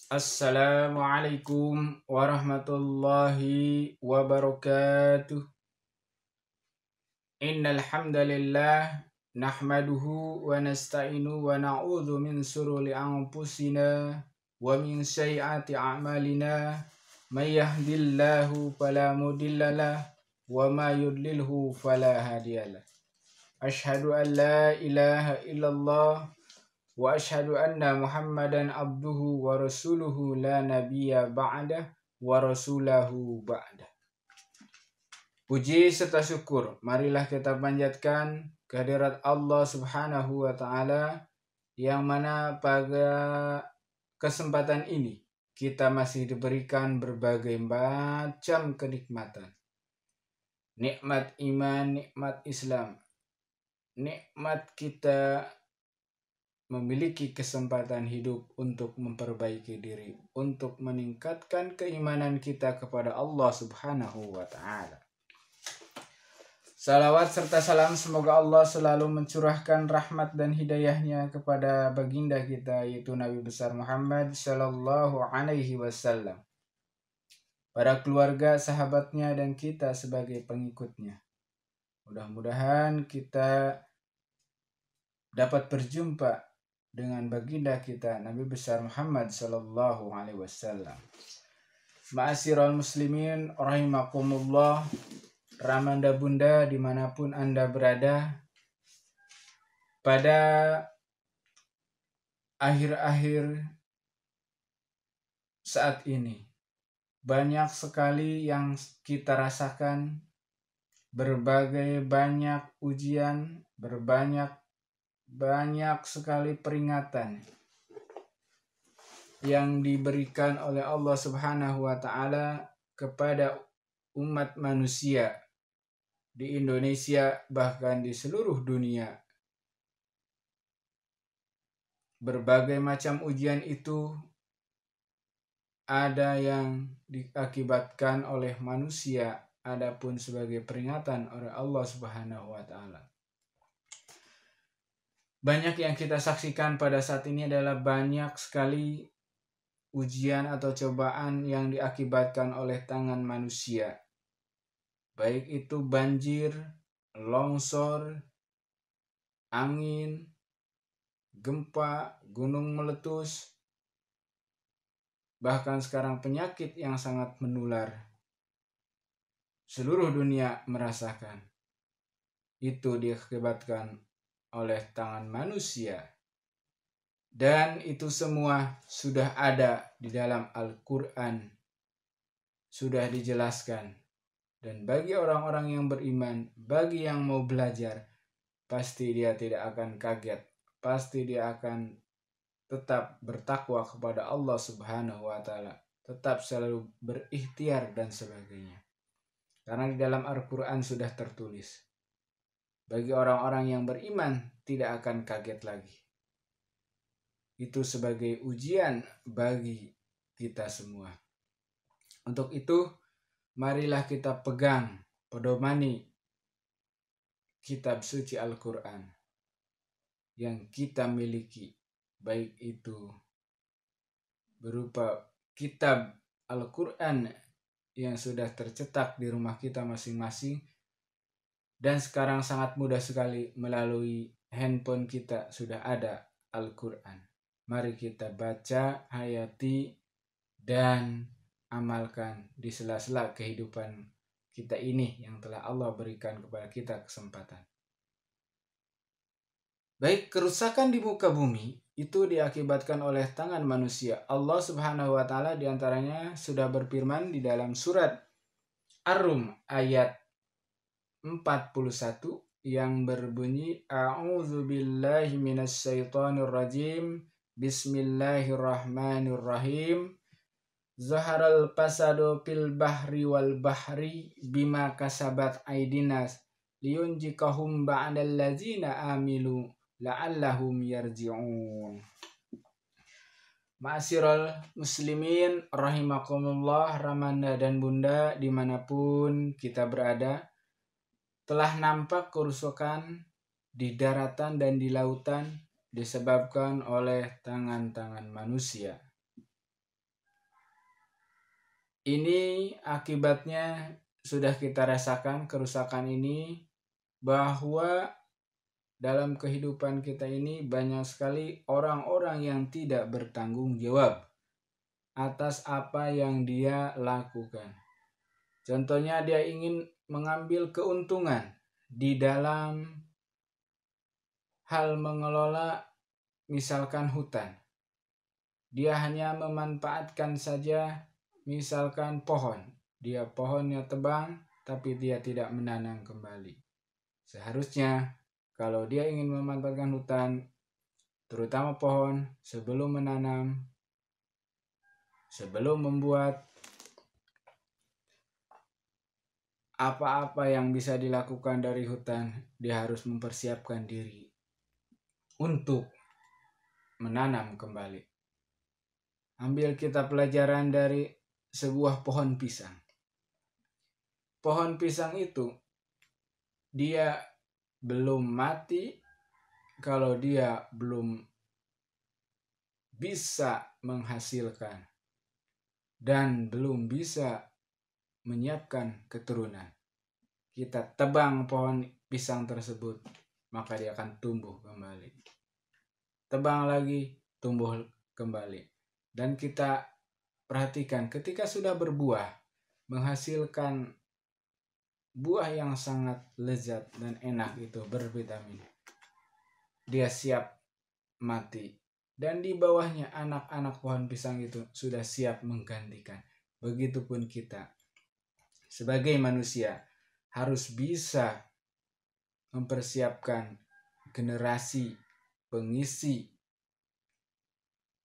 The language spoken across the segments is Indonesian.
Assalamualaikum warahmatullahi wabarakatuh. Innal hamdalillah nahmaduhu wa nasta'inu wa na'udzu min shururi anfusina wa min sayyiati a'malina. May yahdihillahu fala mudhillalah wa may yudlilhu fala hadiyalah. Asyhadu an la ilaha illallah wa asyhadu anna Muhammadan abduhu wa rasuluhu la nabiyya ba'dah wa rasulahu ba'dah. Puji serta syukur marilah kita panjatkan kehadirat Allah Subhanahu wa taala yang mana pada kesempatan ini kita masih diberikan berbagai macam kenikmatan. Nikmat iman, nikmat Islam, nikmat kita memiliki kesempatan hidup untuk memperbaiki diri, untuk meningkatkan keimanan kita kepada Allah Subhanahu wa taala. Salawat serta salam semoga Allah selalu mencurahkan rahmat dan hidayahnya kepada baginda kita yaitu Nabi besar Muhammad sallallahu alaihi wasallam, para keluarga, sahabatnya dan kita sebagai pengikutnya. Mudah-mudahan kita dapat berjumpa dengan baginda kita Nabi besar Muhammad sallallahu alaihi wasallam. Ma'asyiral muslimin rahimakumullah, ramanda bunda dimanapun Anda berada, pada akhir-akhir saat ini banyak sekali yang kita rasakan, berbagai banyak ujian, banyak sekali peringatan yang diberikan oleh Allah Subhanahu wa taala kepada umat manusia di Indonesia bahkan di seluruh dunia. Berbagai macam ujian itu ada yang diakibatkan oleh manusia, adapun sebagai peringatan oleh Allah Subhanahu wa taala. Banyak yang kita saksikan pada saat ini adalah banyak sekali ujian atau cobaan yang diakibatkan oleh tangan manusia. Baik itu banjir, longsor, angin, gempa, gunung meletus, bahkan sekarang penyakit yang sangat menular. Seluruh dunia merasakan. Itu diakibatkan oleh tangan manusia, dan itu semua sudah ada di dalam Al-Quran, sudah dijelaskan. Dan bagi orang-orang yang beriman, bagi yang mau belajar, pasti dia tidak akan kaget, pasti dia akan tetap bertakwa kepada Allah Subhanahu wa taala, tetap selalu berikhtiar dan sebagainya. Karena di dalam Al-Quran sudah tertulis, bagi orang-orang yang beriman tidak akan kaget lagi. Itu sebagai ujian bagi kita semua. Untuk itu, marilah kita pegang, pedomani kitab suci Al-Quran yang kita miliki, baik itu berupa kitab Al-Quran yang sudah tercetak di rumah kita masing-masing, dan sekarang sangat mudah sekali melalui handphone kita sudah ada Al-Quran. Mari kita baca, hayati, dan amalkan di sela-sela kehidupan kita ini yang telah Allah berikan kepada kita kesempatan. Baik, kerusakan di muka bumi itu diakibatkan oleh tangan manusia. Allah Subhanahu wa taala diantaranya sudah berfirman di dalam surat Ar-Rum ayat 41 yang berbunyi, A'udzubillahi minasyaitonir rajim, Bismillahirrahmanirrahim. Zaharal fasadu fil bahri wal bahri bima kasabat aidinas liyunjikahum ba'dal ladzina amilu la'allahum yarji'un. Ma'asyiral muslimin rahimakumullah, ramanda dan bunda dimanapun kita berada, telah nampak kerusakan di daratan dan di lautan disebabkan oleh tangan-tangan manusia. Ini akibatnya sudah kita rasakan kerusakan ini, bahwa dalam kehidupan kita ini banyak sekali orang-orang yang tidak bertanggung jawab atas apa yang dia lakukan. Contohnya dia ingin mengambil keuntungan di dalam hal mengelola misalkan hutan. Dia hanya memanfaatkan saja misalkan pohon. Dia pohonnya tebang tapi dia tidak menanam kembali. Seharusnya kalau dia ingin memanfaatkan hutan, terutama pohon, sebelum menanam, sebelum membuat apa-apa yang bisa dilakukan dari hutan, dia harus mempersiapkan diri untuk menanam kembali. Ambil kita pelajaran dari sebuah pohon pisang. Pohon pisang itu dia belum mati kalau dia belum bisa menghasilkan dan belum bisa menyiapkan keturunan. Kita tebang pohon pisang tersebut, maka dia akan tumbuh kembali. Tebang lagi, tumbuh kembali. Dan kita perhatikan ketika sudah berbuah, menghasilkan buah yang sangat lezat dan enak itu, bervitamin, dia siap mati. Dan di bawahnya anak-anak pohon pisang itu sudah siap menggantikan. Begitupun kita sebagai manusia harus bisa mempersiapkan generasi pengisi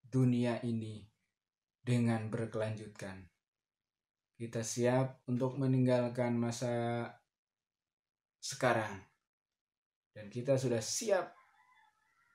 dunia ini dengan berkelanjutan. Kita siap untuk meninggalkan masa sekarang dan kita sudah siap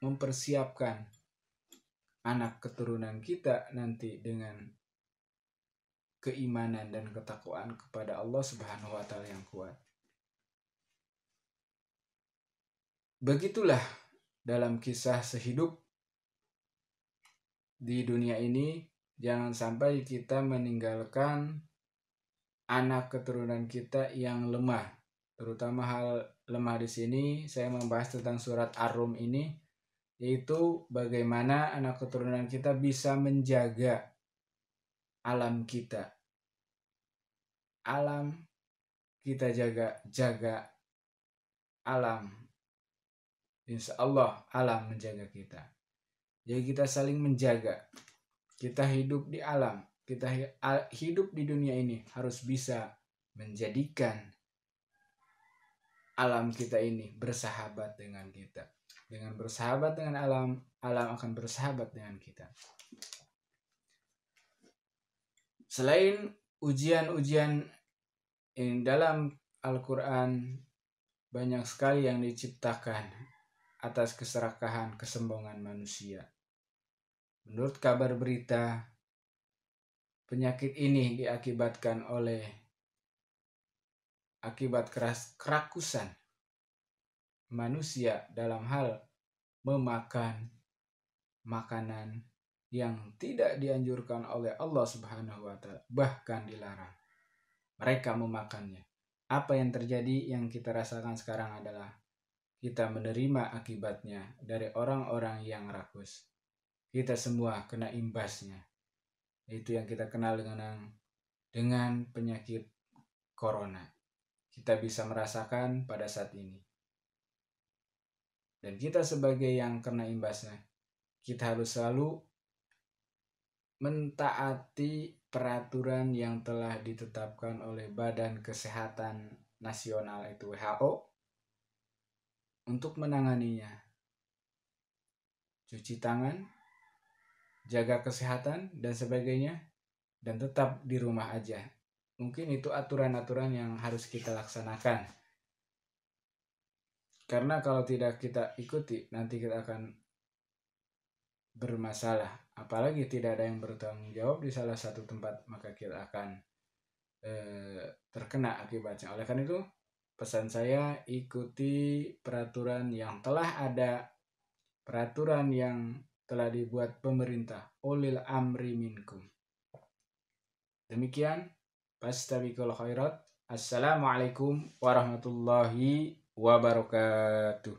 mempersiapkan anak keturunan kita nanti dengan keimanan dan ketakwaan kepada Allah Subhanahu wa taala yang kuat. Begitulah dalam kisah sehidup di dunia ini, jangan sampai kita meninggalkan anak keturunan kita yang lemah. Terutama hal lemah di sini saya membahas tentang surat Ar-Rum ini, yaitu bagaimana anak keturunan kita bisa menjaga alam kita. Alam kita jaga alam. Insya Allah alam menjaga kita. Jadi kita saling menjaga. Kita hidup di alam, kita hidup di dunia ini harus bisa menjadikan alam kita ini bersahabat dengan kita. Dengan bersahabat dengan alam, alam akan bersahabat dengan kita. Selain ujian-ujian yang dalam Al-Quran, banyak sekali yang diciptakan atas keserakahan kesombongan manusia. Menurut kabar berita, penyakit ini diakibatkan oleh akibat kerakusan manusia dalam hal memakan makanan yang tidak dianjurkan oleh Allah Subhanahu wa taala, bahkan dilarang. Mereka memakannya. Apa yang terjadi yang kita rasakan sekarang adalah kita menerima akibatnya dari orang-orang yang rakus. Kita semua kena imbasnya. Itu yang kita kenal dengan penyakit corona. Kita bisa merasakan pada saat ini. Dan kita sebagai yang kena imbasnya, kita harus selalu mentaati peraturan yang telah ditetapkan oleh Badan Kesehatan Nasional, itu WHO, untuk menanganinya. Cuci tangan, jaga kesehatan dan sebagainya, dan tetap di rumah aja. Mungkin itu aturan-aturan yang harus kita laksanakan. Karena kalau tidak kita ikuti, nanti kita akan bermasalah. Apalagi tidak ada yang bertanggung jawab di salah satu tempat, maka kita akan terkena akibatnya. Oleh karena itu, pesan saya, ikuti peraturan yang telah ada, peraturan yang telah dibuat pemerintah, ulil amri minkum. Demikian, fastabiqul khairat. Assalamualaikum warahmatullahi wabarakatuh.